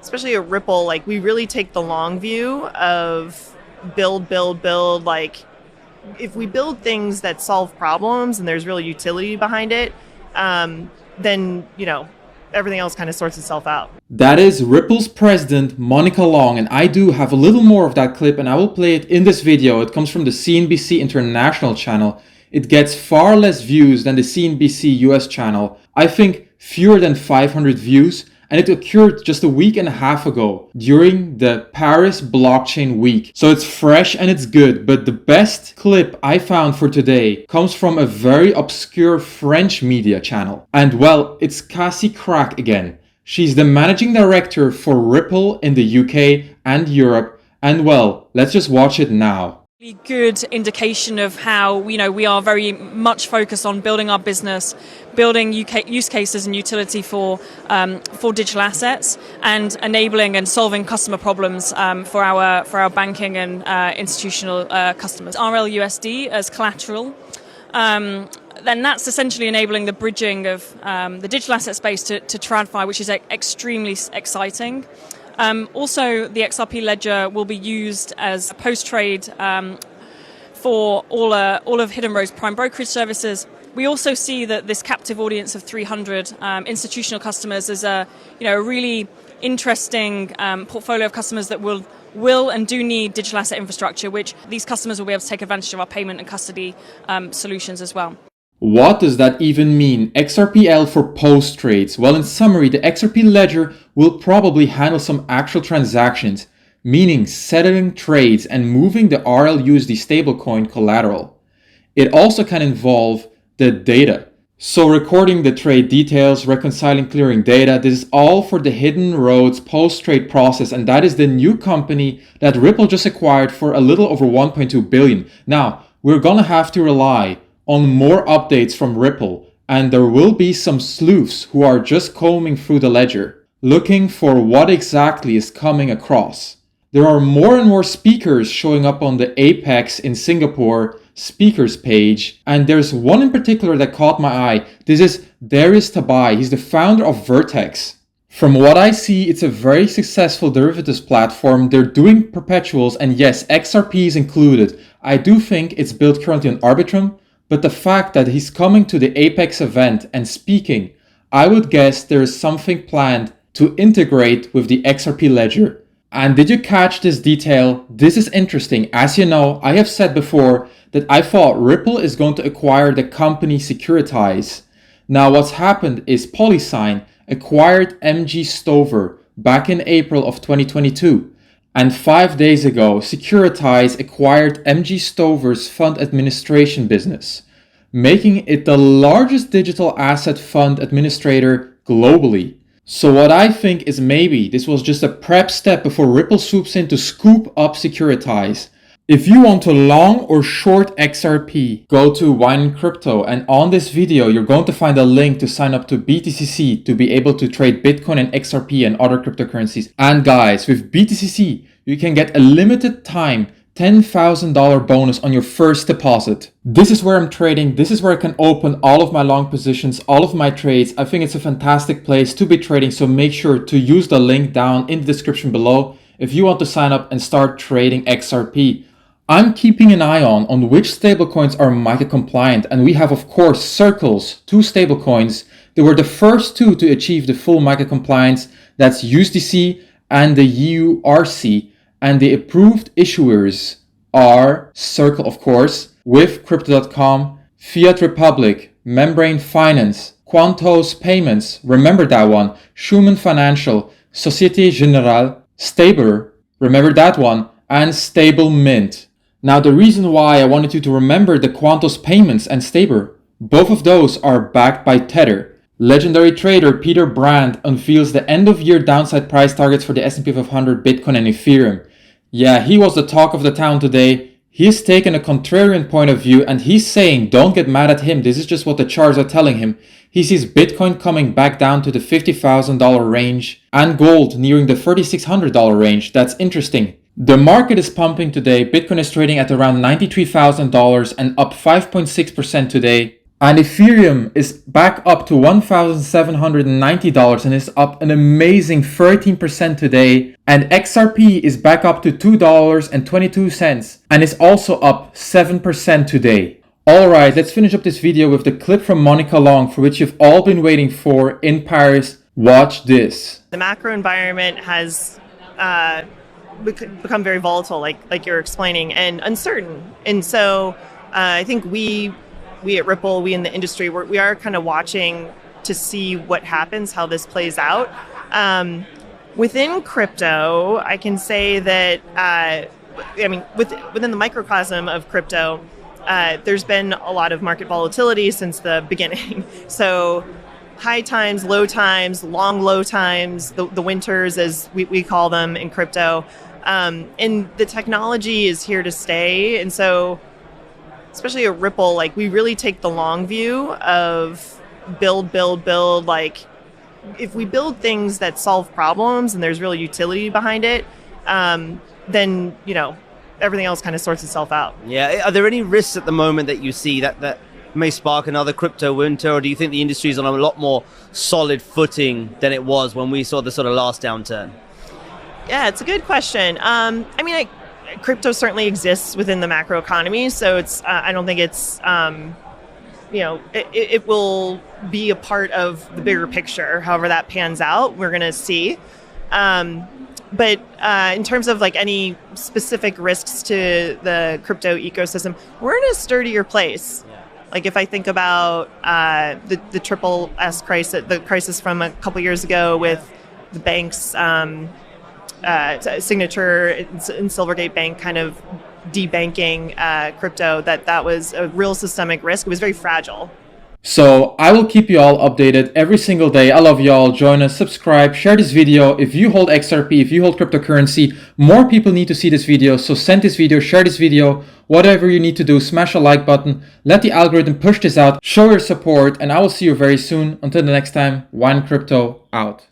especially at Ripple, like we really take the long view of build. Like if we build things that solve problems and there's real utility behind it, then, everything else kind of sorts itself out. That is Ripple's president, Monica Long, and I do have a little more of that clip and I will play it in this video. It comes from the CNBC International channel. It gets far less views than the CNBC US channel. I think fewer than 500 views, and it occurred just a week and a half ago during the Paris Blockchain Week. So it's fresh and it's good, but the best clip I found for today comes from a very obscure French media channel. And well, it's Cassie Crack again. She's the managing director for Ripple in the UK and Europe. And well, let's just watch it now. Good indication of how we are very much focused on building our business, building use cases and utility for digital assets, and enabling and solving customer problems for our banking and institutional customers. RLUSD as collateral. Then that's essentially enabling the bridging of the digital asset space to TradFi, which is extremely exciting. Also, the XRP ledger will be used as a post-trade for all of Hidden Row's prime brokerage services. We also see that this captive audience of 300 institutional customers is a really interesting portfolio of customers that will and do need digital asset infrastructure, which these customers will be able to take advantage of our payment and custody solutions as well. What does that even mean? XRPL for post trades? Well, in summary, the XRP ledger will probably handle some actual transactions, meaning settling trades and moving the RLUSD stablecoin collateral. It also can involve the data. So recording the trade details, reconciling clearing data, this is all for the Hidden Roads post-trade process, and that is the new company that Ripple just acquired for a little over 1.2 billion. Now, we're gonna have to rely on more updates from Ripple, and there will be some sleuths who are just combing through the ledger, looking for what exactly is coming across. There are more and more speakers showing up on the Apex in Singapore speakers page, and there's one in particular that caught my eye. This is Darius Tabai. He's the founder of Vertex. From what I see, it's a very successful derivatives platform. They're doing perpetuals, and yes, XRP is included. I do think it's built currently on Arbitrum, but the fact that he's coming to the Apex event and speaking, I would guess there is something planned to integrate with the XRP ledger. And did you catch this detail? This is interesting. As you know, I have said before that I thought Ripple is going to acquire the company Securitize. Now what's happened is PolySign acquired MG Stover back in April of 2022. And 5 days ago, Securitize acquired MG Stover's fund administration business, making it the largest digital asset fund administrator globally. So what I think is maybe this was just a prep step before Ripple swoops in to scoop up Securitize. If you want to long or short XRP, go to Wynand Crypto, and on this video you're going to find a link to sign up to BTCC to be able to trade Bitcoin and XRP and other cryptocurrencies. And guys, with BTCC you can get a limited time $10,000 bonus on your first deposit. This is where I'm trading. This is where I can open all of my long positions, all of my trades. I think it's a fantastic place to be trading, so make sure to use the link down in the description below if you want to sign up and start trading XRP. I'm keeping an eye on which stablecoins are MiCA compliant, and we have of course Circle's two stablecoins. They were the first two to achieve the full MiCA compliance. That's USDC and the URC. And the approved issuers are Circle, of course, with Crypto.com, Fiat Republic, Membrane Finance, Quantos Payments, remember that one, Schumann Financial, Societe Generale, Stabler, remember that one, and Stable Mint. Now the reason why I wanted you to remember the Quantos Payments and Stabler, both of those are backed by Tether. Legendary trader Peter Brand unveils the end-of-year downside price targets for the S&P 500, Bitcoin and Ethereum. Yeah, he was the talk of the town today. He's taken a contrarian point of view and he's saying don't get mad at him. This is just what the charts are telling him. He sees Bitcoin coming back down to the $50,000 range and gold nearing the $3,600 range. That's interesting. The market is pumping today. Bitcoin is trading at around $93,000 and up 5.6% today. And Ethereum is back up to $1,790 and is up an amazing 13% today. And XRP is back up to $2.22 and is also up 7% today. Alright, let's finish up this video with the clip from Monica Long, for which you've all been waiting for in Paris. Watch this. The macro environment has become very volatile, like you're explaining, and uncertain. And so I think we at Ripple, we in the industry, we are kind of watching to see what happens, how this plays out. Within crypto, I can say that, within the microcosm of crypto, there's been a lot of market volatility since the beginning. So high times, low times, long low times, the winters as we call them in crypto. And the technology is here to stay. And so especially at Ripple, like we really take the long view of build. Like if we build things that solve problems and there's real utility behind it, then, everything else kind of sorts itself out. Yeah. Are there any risks at the moment that you see that may spark another crypto winter, or do you think the industry is on a lot more solid footing than it was when we saw the sort of last downturn? Yeah, it's a good question. Crypto certainly exists within the macro economy, so it's. I don't think it's. It will be a part of the bigger picture. However that pans out, we're going to see. But in terms of like any specific risks to the crypto ecosystem, we're in a sturdier place. Yeah. Like if I think about the triple S crisis, the crisis from a couple years ago with the banks. Signature and Silvergate Bank kind of debanking crypto, that was a real systemic risk. It was very fragile. So I will keep you all updated every single day. I love you all. Join us, subscribe, share this video. If you hold XRP, if you hold cryptocurrency, more people need to see this video. So send this video, share this video, whatever you need to do, smash a like button. Let the algorithm push this out. Show your support, and I will see you very soon. Until the next time, Wynand Crypto out.